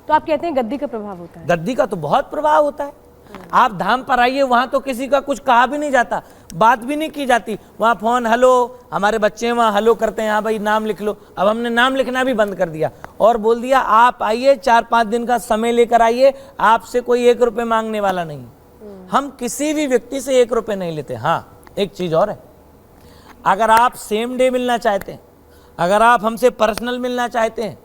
तो आप कहते हैं गद्दी का प्रभाव होता है? गद्दी का तो बहुत प्रभाव होता है। आप धाम पर आइए, वहां तो किसी का कुछ कहा भी नहीं जाता, बात भी नहीं की जाती। वहां फोन हेलो, हमारे बच्चे वहां हेलो करते हैं, हाँ भाई नाम लिख लो। अब हमने नाम लिखना भी बंद कर दिया और बोल दिया आप आइए, 4-5 दिन का समय लेकर आइए, आपसे कोई 1 रुपये मांगने वाला नहीं। हम किसी भी व्यक्ति से 1 रुपये नहीं लेते। हाँ, एक चीज और है, अगर आप सेम डे मिलना चाहते हैं, अगर आप हमसे पर्सनल मिलना चाहते हैं,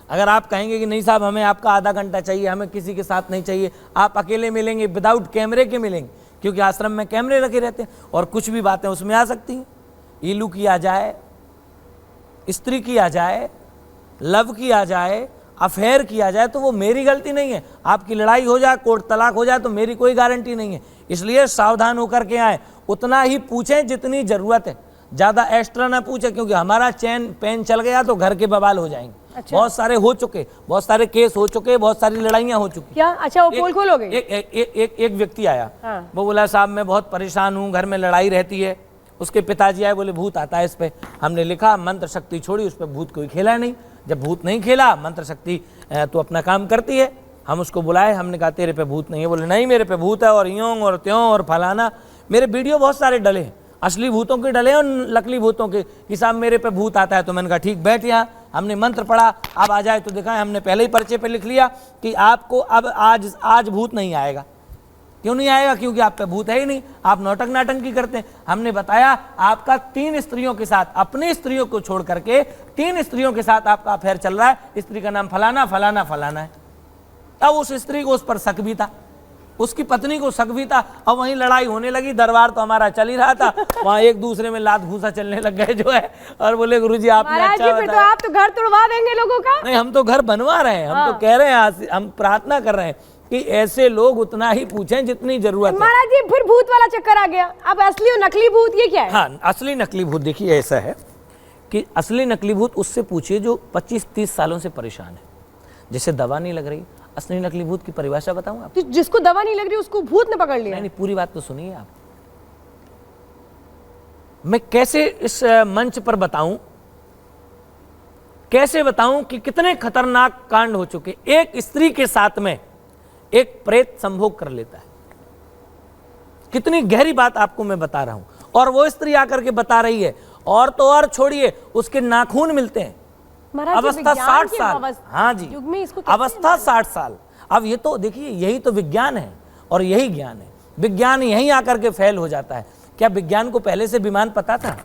अगर आप कहेंगे कि नहीं साहब हमें आपका आधा घंटा चाहिए, हमें किसी के साथ नहीं चाहिए, आप अकेले मिलेंगे, विदाउट कैमरे के मिलेंगे, क्योंकि आश्रम में कैमरे रखे रहते हैं और कुछ भी बातें उसमें आ सकती हैं। ईलू की आ जाए, स्त्री की आ जाए, लव की आ जाए, अफेयर किया जाए, तो वो मेरी गलती नहीं है। आपकी लड़ाई हो जाए, कोर्ट तलाक हो जाए, तो मेरी कोई गारंटी नहीं है। इसलिए सावधान होकर के आए, उतना ही पूछें जितनी जरूरत है, ज्यादा एक्स्ट्रा ना पूछे, क्योंकि हमारा चैन पेन चल गया तो घर के बवाल हो जाएंगे। अच्छा। बहुत सारे हो चुके, बहुत सारे केस हो चुके, बहुत सारी लड़ाइयां हो चुकी। क्या? अच्छा, वो पोल खोलोगे? एक व्यक्ति आया। हाँ। वो बोला साहब मैं बहुत परेशान हूँ, घर में लड़ाई रहती है। उसके पिताजी आए, बोले भूत आता है इस पे। हमने लिखा मंत्र शक्ति छोड़ी, उस पर भूत कोई खेला नहीं। जब भूत नहीं खेला, मंत्र शक्ति तो अपना काम करती है। हम उसको बुलाए, हमने कहा तेरे पे भूत नहीं है। बोले नहीं मेरे पे भूत है, और यूं और त्यों और फलाना। मेरे वीडियो बहुत सारे डले हैं, असली भूतों के डले और नकली भूतों के, कि साहब मेरे पे भूत आता है। तो मैंने कहा ठीक बैठ यहाँ, हमने मंत्र पढ़ा, अब आ जाए तो दिखाएं। हमने पहले ही पर्चे पे लिख लिया कि आपको अब आज भूत नहीं आएगा। क्यों नहीं आएगा? क्योंकि आप पे भूत है ही नहीं, आप नाटक की करते हैं। हमने बताया आपका 3 स्त्रियों के साथ, अपनी स्त्रियों को छोड़ करके 3 स्त्रियों के साथ आपका अफेयर चल रहा है। स्त्री का नाम फलाना फलाना फलाना है। अब उस स्त्री को उस पर शक भी था, उसकी पत्नी को शक भी था, और वहीं लड़ाई होने लगी। दरबार तो हमारा चल ही रहा था, वहां एक दूसरे में लात घूसा चलने लग गए जो है, और बोले गुरुजी आपने अच्छा बताया। तो आप तो घर तोड़वा देंगे लोगों का। नहीं, हम तो घर बनवा रहे हैं। हम तो कह रहे हैं, हम प्रार्थना कर रहे हैं कि ऐसे लोग उतना ही पूछें जितनी जरूरत है। महाराज जी, फिर भूत वाला चक्कर आ गया। अब असली और नकली भूत ये क्या है? हाँ, असली नकली भूत देखिए ऐसा है कि असली नकली भूत उससे पूछिए जो 25-30 सालों से परेशान है, जिसे दवा नहीं लग रही। असली नकली भूत की परिभाषा बताऊं आपको? जिसको दवा नहीं लग रही उसको भूत ने पकड़ लिया। नहीं, पूरी बात तो सुनिए आप। मैं कैसे इस मंच पर बताऊं, कैसे बताऊं कि कितने खतरनाक कांड हो चुके। एक स्त्री के साथ में एक प्रेत संभोग कर लेता है। कितनी गहरी बात आपको मैं बता रहा हूं, और वो स्त्री आकर के बता रही है। और तो और छोड़िए, उसके नाखून मिलते हैं। अवस्था 60 साल। हाँ जी, अवस्था 60 साल। अब ये तो देखिए, यही तो विज्ञान है और यही ज्ञान है। विज्ञान यहीं आकर के फेल हो जाता है। क्या विज्ञान को पहले से विमान पता था?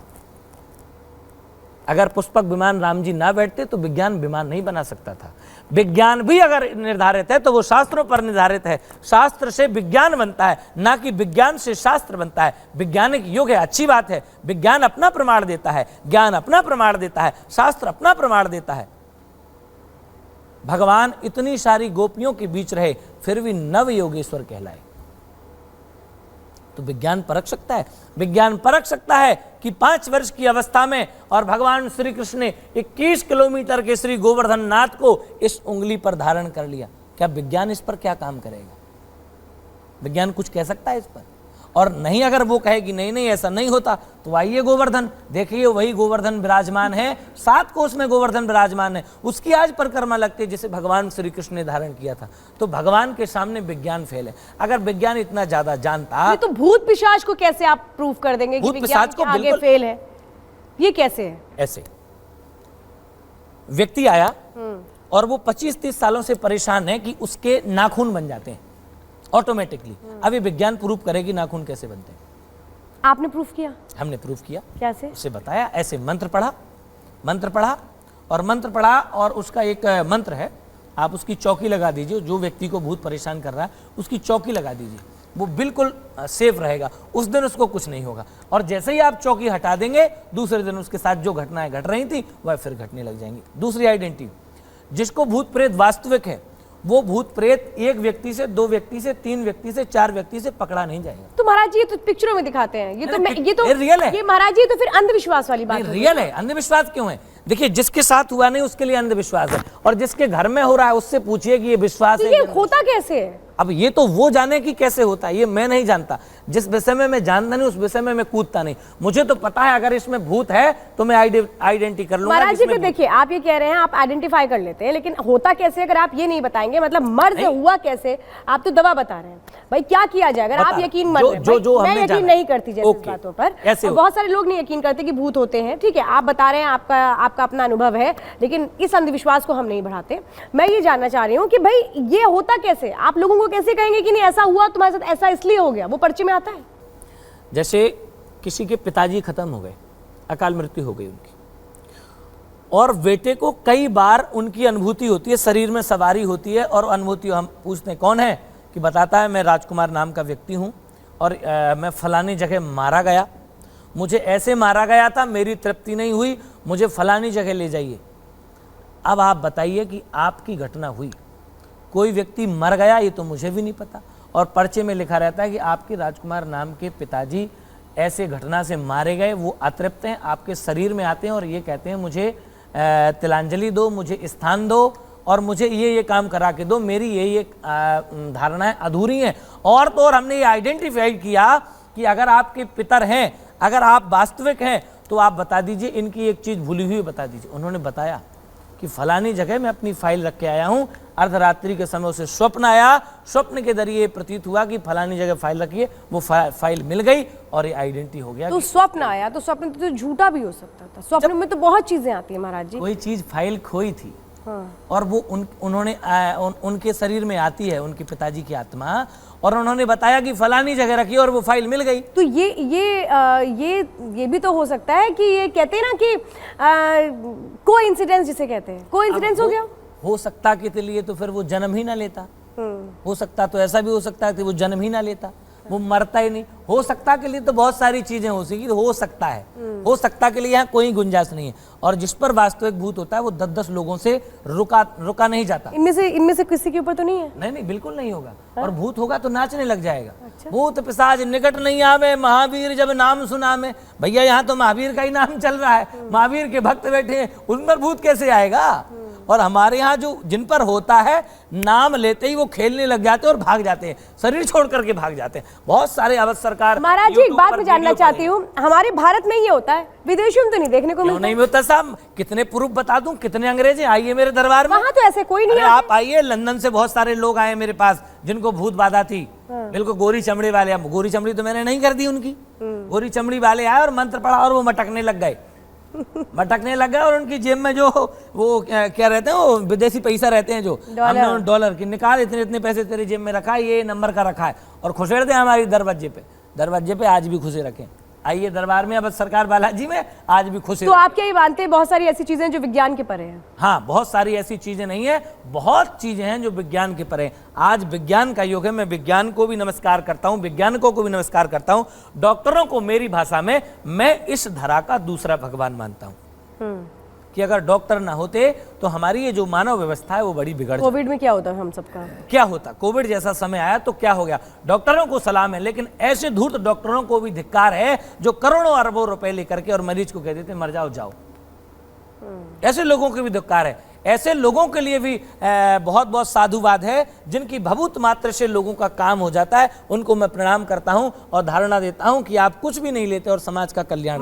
अगर पुष्पक विमान राम जी ना बैठते तो विज्ञान विमान नहीं बना सकता था। विज्ञान भी अगर निर्धारित है तो वो शास्त्रों पर निर्धारित है। शास्त्र से विज्ञान बनता है, ना कि विज्ञान से शास्त्र बनता है। वैज्ञानिक युग है, अच्छी बात है। विज्ञान अपना प्रमाण देता है, ज्ञान अपना प्रमाण देता है, शास्त्र अपना प्रमाण देता है। भगवान इतनी सारी गोपियों के बीच रहे, फिर भी नव योगेश्वर कहलाए। तो विज्ञान परख सकता है, विज्ञान परख सकता है कि 5 वर्ष की अवस्था में, और भगवान श्री कृष्ण ने 21 किलोमीटर के श्री गोवर्धन नाथ को इस उंगली पर धारण कर लिया। क्या विज्ञान इस पर क्या काम करेगा? विज्ञान कुछ कह सकता है इस पर? और नहीं, अगर वो कहे कि नहीं नहीं ऐसा नहीं होता, तो आइए गोवर्धन देखिए, वही गोवर्धन विराजमान है, 7 कोस में गोवर्धन विराजमान है। उसकी आज परिक्रमा लगती है जिसे भगवान श्री कृष्ण ने धारण किया था। तो भगवान के सामने विज्ञान फेल है। अगर विज्ञान इतना ज्यादा जानता, ये तो भूत पिशाच को कैसे आप प्रूव कर देंगे कि विज्ञान के आगे फेल है? ये कैसे है? ऐसे व्यक्ति आया और वो 25-30 सालों से परेशान है कि उसके नाखून बन जाते हैं ऑटोमेटिकली। अभी विज्ञान प्रूफ करेगी नाखून कैसे बनते हैं। आपने प्रूफ किया? हमने प्रूफ किया। कैसे? उसे बताया, ऐसे मंत्र पढ़ा और मंत्र पढ़ा, और उसका एक मंत्र है, आप उसकी चौकी लगा दीजिए। जो व्यक्ति को भूत परेशान कर रहा है उसकी चौकी लगा दीजिए, वो बिल्कुल सेफ रहेगा। उस दिन उसको कुछ नहीं होगा। और जैसे ही आप चौकी हटा देंगे, दूसरे दिन उसके साथ जो घटनाएं घट रही थी वह फिर घटने लग जाएंगी। दूसरी आइडेंटिटी, जिसको भूत प्रेत वास्तविक है, वो भूत प्रेत 1 व्यक्ति से, 2 व्यक्ति से, 3 व्यक्ति से, 4 व्यक्ति से पकड़ा नहीं जाएगा। तो महाराज जी, ये तो पिक्चरों में दिखाते हैं, ये तो रियल है। ये महाराज जी तो फिर अंधविश्वास वाली बात है। रियल है। अंधविश्वास क्यों है? देखिए, जिसके साथ हुआ नहीं उसके लिए अंधविश्वास है, और जिसके घर में हो रहा है उससे पूछिए कि ये विश्वास है। ये होता कैसे है? अब ये तो वो जाने कि कैसे होता है, ये मैं नहीं जानता। जिस विषय में मैं जानता नहीं उस विषय में मैं कूदता नहीं। मुझे तो पता है अगर इसमें भूत है तो मैं आइडेंटिटी कर लूंगा। महाराज जी फिर देखिए, आप ये कह रहे हैं आप आइडेंटिफाई कर लेते हैं, लेकिन होता कैसे अगर आप ये नहीं बताएंगे? मतलब मर्ज हुआ कैसे? आप तो दवा बता रहे हैं भाई, क्या किया जाए अगर आप यकीन मत मैं यकीन नहीं करती जैसे बातों पर, बहुत सारे लोग नहीं यकीन करते कि भूत होते हैं। ठीक है, आप बता रहे हैं, आपका अपना अनुभव है, लेकिन इस अंधविश्वास को हम नहीं बढ़ाते। मैं ये जानना चाह रही हूँ कि भाई ये होता कैसे? आप लोगों को कैसे कहेंगे कि नहीं ऐसा हुआ तुम्हारे साथ, ऐसा इसलिए हो गया? वो पर्चे में आता है। जैसे किसी के पिताजी खत्म हो गए, अकाल मृत्यु हो गई उनकी, और बेटे को कई बार उनकी अनुभूति होती है, शरीर में सवारी होती है, और अनुभूति हम पूछते हैं कौन है, कि बताता है मैं राजकुमार नाम का व्यक्ति हूँ और मैं फलानी जगह मारा गया, मुझे ऐसे मारा गया था, मेरी तृप्ति नहीं हुई, मुझे फलानी जगह ले जाइए। अब आप बताइए कि आपकी घटना हुई, कोई व्यक्ति मर गया, ये तो मुझे भी नहीं पता, और पर्चे में लिखा रहता है कि आपके राजकुमार नाम के पिताजी ऐसे घटना से मारे गए, वो अतृप्त हैं, आपके शरीर में आते हैं और ये कहते हैं मुझे तिलांजलि दो, मुझे स्थान दो, और मुझे ये काम करा के दो, मेरी ये धारणाएं अधूरी हैं। और तो और हमने ये आइडेंटिफाई किया कि अगर आपके पितर हैं, अगर आप वास्तविक हैं, तो आप बता दीजिए इनकी एक चीज़ भूली हुई बता दीजिए। उन्होंने बताया कि फलानी जगह मैं अपनी फाइल रख के आया हूँ, अर्धरात्रि के समय उसे स्वप्न आया, स्वप्न के जरिए प्रतीत हुआ कि फलानी जगह फाइल रखिए, वो फाइल मिल गई और ये आइडेंटिटी हो गया। तो स्वप्न आया, तो स्वप्न तो झूठा भी हो सकता था, स्वप्न में तो बहुत चीजें आती है महाराज जी। कोई चीज फाइल खोई थी, हाँ। और वो उन्होंने उनके शरीर में आती है, उनके पिताजी की आत्मा, और उन्होंने बताया कि फलानी जगह रखी और वो फाइल मिल गई। तो ये भी तो हो सकता है कि ये कहते हैं ना कि कोइंसिडेंस जिसे कहते हैं, कोइंसिडेंस हो गया। हो सकता के लिए तो फिर वो जन्म ही ना लेता। हो सकता तो ऐसा भी हो सकता है कि वो जन्म ही ना लेता, वो मरता ही नहीं। हो सकता के लिए तो बहुत सारी चीजें हो सकी, हो सकता है, हो सकता के लिए यहाँ कोई गुंजाइश नहीं है। और जिस पर वास्तविक भूत होता है वो 10-10 लोगों से रुका नहीं जाता। इनमें से किसी के ऊपर तो नहीं है? नहीं, बिल्कुल नहीं होगा। और भूत होगा तो नाचने लग जाएगा। अच्छा। भूत पिशाच निकट नहीं आवे, महावीर जब नाम सुना में। भैया यहाँ तो महावीर का ही नाम चल रहा है, महावीर के भक्त बैठे हैं, उन पर भूत कैसे आएगा? और हमारे यहाँ जो जिन पर होता है, नाम लेते ही वो खेलने लग जाते हैं और भाग जाते हैं, शरीर छोड़ करके भाग जाते हैं। बहुत सारे अवध सरकार। महाराज जी एक बात मैं जानना चाहती हूँ, हमारे भारत में ये होता है, विदेशों में तो नहीं देखने को मिलता? नहीं होता साहब, कितने प्रूफ बता दूं, कितने अंग्रेज हैं, आइए मेरे दरबार में। वहाँ तो ऐसे कोई नहीं। आप आइए, लंदन से बहुत सारे लोग आए मेरे पास जिनको भूत बाधा थी। बिल्कुल गोरी चमड़ी वाले, गोरी चमड़ी तो मैंने नहीं कर दी उनकी, गोरी चमड़ी वाले आए और मंत्र पढ़ा और वो मटकने लग गए, और उनकी जेब में जो वो क्या रहते हैं, वो विदेशी पैसा रहते हैं, जो हमने डॉलर की निकाल, इतने पैसे तेरी जेब में रखा है, ये नंबर का रखा है, और खुशेड़ दे हमारी दरवाजे पे आज भी खुशे रखें। आइए दरबार में, अब सरकार बालाजी में आज भी खुशे। तो आप क्या ये मानते हैं बहुत सारी ऐसी चीजें जो विज्ञान के परे हैं? हाँ, बहुत सारी ऐसी चीजें नहीं है, बहुत चीजें हैं जो विज्ञान के परे हैं। आज विज्ञान का युग है, मैं विज्ञान को भी नमस्कार करता हूँ, वैज्ञानिकों को भी नमस्कार करता हूँ, डॉक्टरों को मेरी भाषा में मैं इस धरा का दूसरा भगवान मानता हूँ। कि अगर डॉक्टर ना होते तो हमारी ये जो मानव व्यवस्था है वो बड़ी बिगड़ जाती। कोविड में क्या होता है हम सबका? क्या होता? कोविड जैसा समय आया तो क्या हो गया? डॉक्टरों को सलाम है, लेकिन ऐसे धूर्त डॉक्टरों को भी धिक्कार है जो करोड़ों अरबों रुपए लेकर के और मरीज को कह देते मर जाओ जाओ। ऐसे लोगों को भी धिक्कार है। ऐसे लोगों के लिए भी बहुत बहुत साधुवाद है, जिनकी भभूत मात्र से लोगों का काम हो जाता है। उनको मैं प्रणाम करता हूं और धारणा देता हूं कि आप कुछ भी नहीं लेते और समाज का कल्याण